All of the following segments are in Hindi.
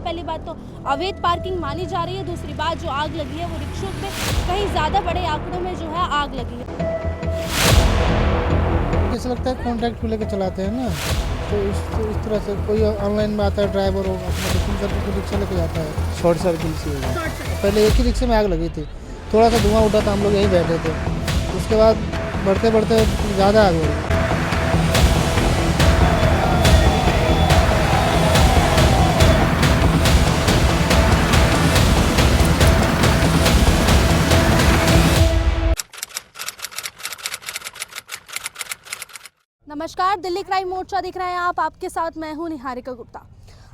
पहली बात तो अवैध पार्किंग मानी जा रही है, दूसरी बात जो आग लगी है वो रिक्शों पे कहीं ज़्यादा बड़े आंकड़ों में जो है आग लगी है। ऐसा लगता है कॉन्ट्रैक्ट पे लेके चलाते हैं ना, तो इस तरह से कोई ऑनलाइन में आता है ड्राइवर हो अपना बुकिंग करके फिर रिक्शा लेके जाता है। शॉर्ट सर्किट से पहले एक ही रिक्शे में आग लगी थी, थोड़ा सा धुआं उठा था, हम लोग यहीं बैठे थे, उसके बाद बढ़ते बढ़ते ज़्यादा आग लगी। नमस्कार, दिल्ली क्राइम मोर्चा देख रहे हैं आप, आपके साथ मैं हूं निहारिका गुप्ता।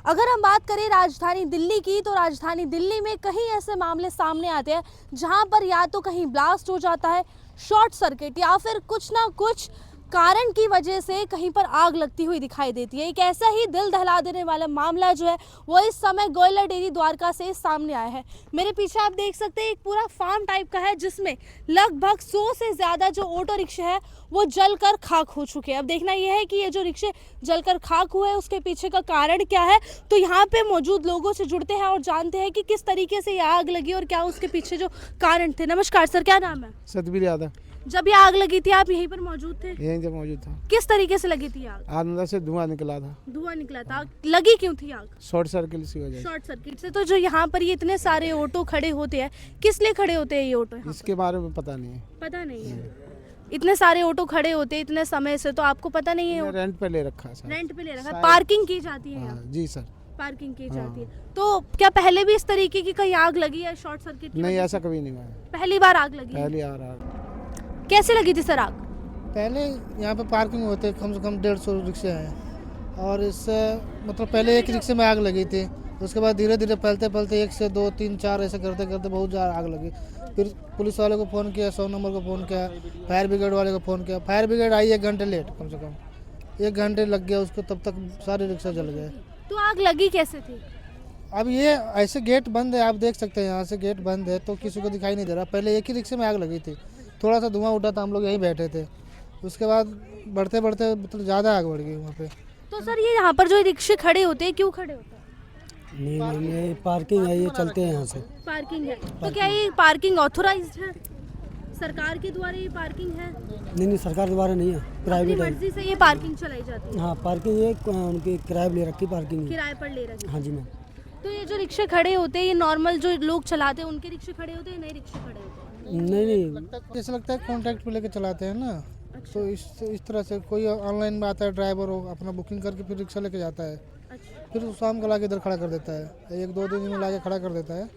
अगर हम बात करें राजधानी दिल्ली की, तो राजधानी दिल्ली में कहीं ऐसे मामले सामने आते हैं जहां पर या तो कहीं ब्लास्ट हो जाता है, शॉर्ट सर्किट, या फिर कुछ ना कुछ कारण की वजह से कहीं पर आग लगती हुई दिखाई देती है। एक ऐसा ही दिल दहला देने वाला मामला जो है वो इस समय गोयला डेयरी द्वारका से सामने आया है। मेरे पीछे आप देख सकते हैं एक पूरा फार्म टाइप का है जिसमें लगभग 100 से ज़्यादा जो ऑटो रिक्शे हैं वो जलकर खाक हो चुके हैं। अब देखना यह है कि ये जो रिक्शे जलकर खाक हुए उसके पीछे का कारण क्या है। तो यहाँ पे मौजूद लोगों से जुड़ते हैं और जानते हैं कि किस तरीके से ये आग लगी और क्या उसके पीछे जो कारण थे। नमस्कार सर, क्या नाम है? सतबीर यादव। जब ये आग लगी थी आप यहीं पर मौजूद थे? यहीं जब मौजूद था। किस तरीके से लगी थी आग? अंदर से धुआं निकला था। धुआं निकला था। लगी क्यों थी आग? शॉर्ट सर्किट की वजह से। शॉर्ट सर्किट से। तो जो यहाँ पर ये इतने सारे ऑटो खड़े होते हैं, किस लिए खड़े होते हैं ये ऑटो? इसके बारे में पता नहीं है। पता नहीं है। इतने सारे ऑटो खड़े होते हैं इतने समय से, तो आपको पता नहीं है? रेंट पे ले रखा है। रेंट पे ले रखा है। पार्किंग की जाती है यहाँ? जी सर, पार्किंग की जाती है। तो क्या पहले भी इस तरीके की कहीं आग लगी है शॉर्ट सर्किट की? नहीं, ऐसा कभी नहीं हुआ। पहली बार आग लगी? पहली आ रहा। कैसे लगी थी सर आग? पहले यहाँ पे पार्किंग होते कम से कम 150 रिक्शे हैं, और इससे मतलब पहले एक रिक्शे में आग लगी थी, उसके बाद धीरे धीरे फैलते फैलते 1 से 2 3 4 ऐसे करते करते बहुत ज़्यादा आग लगी। फिर पुलिस वाले को फ़ोन किया, 100 नंबर को फ़ोन किया, फायर ब्रिगेड वाले को फ़ोन किया। फायर ब्रिगेड आई 1 घंटे लेट, कम से कम 1 घंटे लग गया उसको, तब तक सारे रिक्शा जल गए। तो आग लगी कैसे थी? अब ये ऐसे गेट बंद है, आप देख सकते हैं यहाँ से गेट बंद है तो किसी को दिखाई नहीं दे रहा। पहले एक ही रिक्शे में आग लगी थी, थोड़ा सा धुआं उठा था, हम लोग यहीं बैठे थे, उसके बाद बढ़ते बढ़ते मतलब ज़्यादा आग बढ़ गई वहाँ पे। तो सर ये यहाँ पर जो रिक्शे खड़े होते हैं क्यों खड़े होते हैं? नहीं, पार्किंग है, ये चलते हैं यहाँ से। पार्किंग है। तो क्या ये पार्किंग ऑथोराइज्ड है? सरकार के द्वारा ये पार्किंग है? नहीं, सरकार द्वारा नहीं है, अपनी प्राइवेट है। मर्जी से ये पार्किंग चलाई जाती है? हाँ, पार्किंग ये उनकी किराए पे ले रखी पार्किंग है। किराए पर ले रखी? हाँ जी मैम। तो ये जो रिक्शे खड़े होते हैं ये नॉर्मल जो लोग चलाते हैं उनके रिक्शे खड़े होते हैं, नए रिक्शे खड़े होते हैं? नहीं, ऐसा लगता है कॉन्ट्रैक्ट पे लेके चलाते हैं ना, तो इस तरह से कोई ऑनलाइन में आता है ड्राइवर हो अपना बुकिंग करके फिर रिक्शा लेके जाता है, फिर शाम को लाके इधर खड़ा कर देता है, 1-2 दिन में लाके खड़ा कर देता है,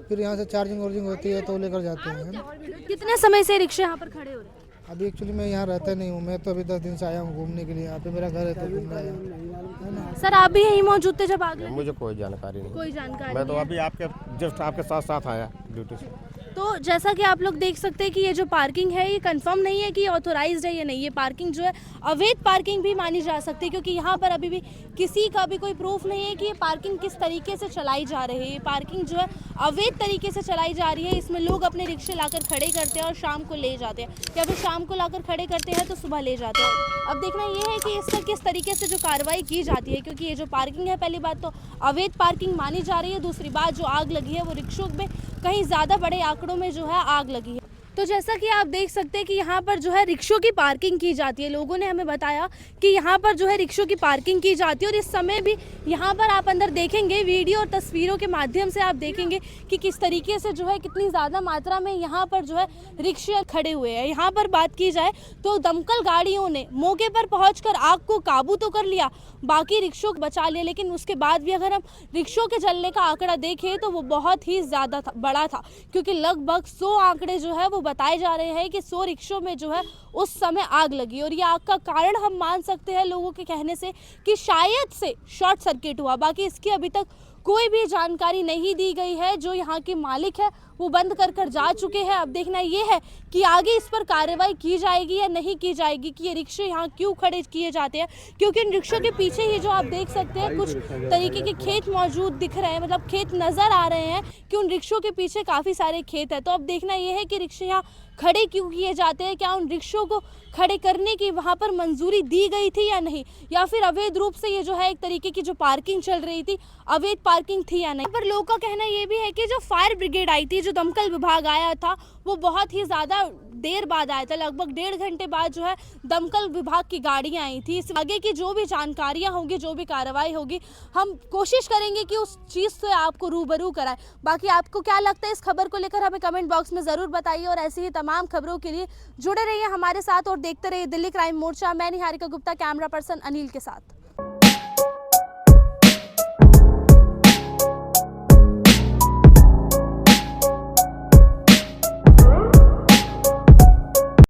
फिर यहाँ से चार्जिंग वार्जिंग होती है तो लेकर जाते हैं। कितने समय से रिक्शे यहाँ पर खड़े हो रहे हैं? अभी एक्चुअली मैं यहाँ रहता नहीं हूँ, मैं तो अभी 10 दिन से आया हूँ घूमने के लिए, यहाँ पे मेरा घर है तो घूमने आया हूँ। सर आप भी यहीं मौजूद थे जब आग लगी? मुझे कोई जानकारी नहीं। कोई जानकारी मैं तो नहीं अभी आपके जस्ट आपके साथ साथ आया ड्यूटी से। तो जैसा कि आप लोग देख सकते हैं कि ये जो पार्किंग है ये कंफर्म नहीं है कि ऑथोराइज्ड है या नहीं। ये पार्किंग जो है अवैध पार्किंग भी मानी जा सकती है, क्योंकि यहाँ पर अभी भी किसी का भी कोई प्रूफ नहीं है कि ये पार्किंग किस तरीके से चलाई जा रही है। ये पार्किंग जो है अवैध तरीके से चलाई जा रही है। इसमें लोग अपने रिक्शे लाकर खड़े करते हैं और शाम को ले जाते हैं, या फिर शाम को लाकर खड़े करते हैं तो सुबह ले जाते हैं। अब देखना ये है कि इस पर किस तरीके से जो कार्रवाई की जाती है, क्योंकि ये जो पार्किंग है पहली बात तो अवैध पार्किंग मानी जा रही है, दूसरी बात जो आग लगी है वो रिक्शों में कहीं ज़्यादा बड़े आंकड़ों में जो है आग लगी है। तो जैसा कि आप देख सकते हैं कि यहाँ पर जो है रिक्शों की पार्किंग की जाती है। लोगों ने हमें बताया कि यहाँ पर जो है रिक्शों की पार्किंग की जाती है, और इस समय भी यहाँ पर आप अंदर देखेंगे वीडियो और तस्वीरों के माध्यम से आप देखेंगे कि किस तरीके से जो है कितनी ज़्यादा मात्रा में यहाँ पर जो है रिक्शे खड़े हुए हैं। यहाँ पर बात की जाए तो दमकल गाड़ियों ने मौके पर पहुँचकर आग को काबू तो कर लिया, बाकी रिक्शों को बचा लिया, लेकिन उसके बाद भी अगर हम रिक्शों के जलने का आंकड़ा देखें तो वो बहुत ही ज़्यादा बड़ा था, क्योंकि लगभग 100 आंकड़े जो है वो बताए जा रहे हैं कि 100 रिक्शों में जो है उस समय आग लगी। और ये आग का कारण हम मान सकते हैं लोगों के कहने से कि शायद से शॉर्ट सर्किट हुआ। बाकी इसकी अभी तक कोई भी जानकारी नहीं दी गई है। जो यहाँ के मालिक है वो बंद कर जा चुके हैं। अब देखना ये है कि आगे इस पर कार्रवाई की जाएगी या नहीं की जाएगी, कि ये रिक्शे यहाँ क्यों खड़े किए जाते हैं, क्योंकि इन रिक्शों के पीछे ही जो आप देख सकते हैं कुछ तरीके के खेत मौजूद दिख रहे हैं, मतलब खेत नज़र आ रहे हैं कि उन रिक्शों के पीछे काफ़ी सारे खेत हैं। तो अब देखना ये है कि रिक्शे यहाँ खड़े क्यों किए जाते हैं, क्या उन रिक्शों को खड़े करने की वहाँ पर मंजूरी दी गई थी या नहीं, या फिर अवैध रूप से ये जो है एक तरीके की जो पार्किंग चल रही थी अवैध पार्किंग थी या नहीं। पर लोगों का कहना ये भी है कि जो फायर ब्रिगेड आई थी, जो दमकल विभाग आया था, वो बहुत ही ज़्यादा देर बाद आया था, लगभग 1.5 घंटे बाद जो है दमकल विभाग की गाड़ियाँ आई थी। इस आगे की जो भी जानकारियाँ होंगी, जो भी कार्रवाई होगी, हम कोशिश करेंगे कि उस चीज़ से आपको रूबरू कराएं। बाकी आपको क्या लगता है इस खबर को लेकर हमें कमेंट बॉक्स में ज़रूर बताइए, और ऐसी ही तमाम खबरों के लिए जुड़े रहिए हमारे साथ और देखते रहिए दिल्ली क्राइम मोर्चा। मैं निहारिका गुप्ता, कैमरा पर्सन अनिल के साथ।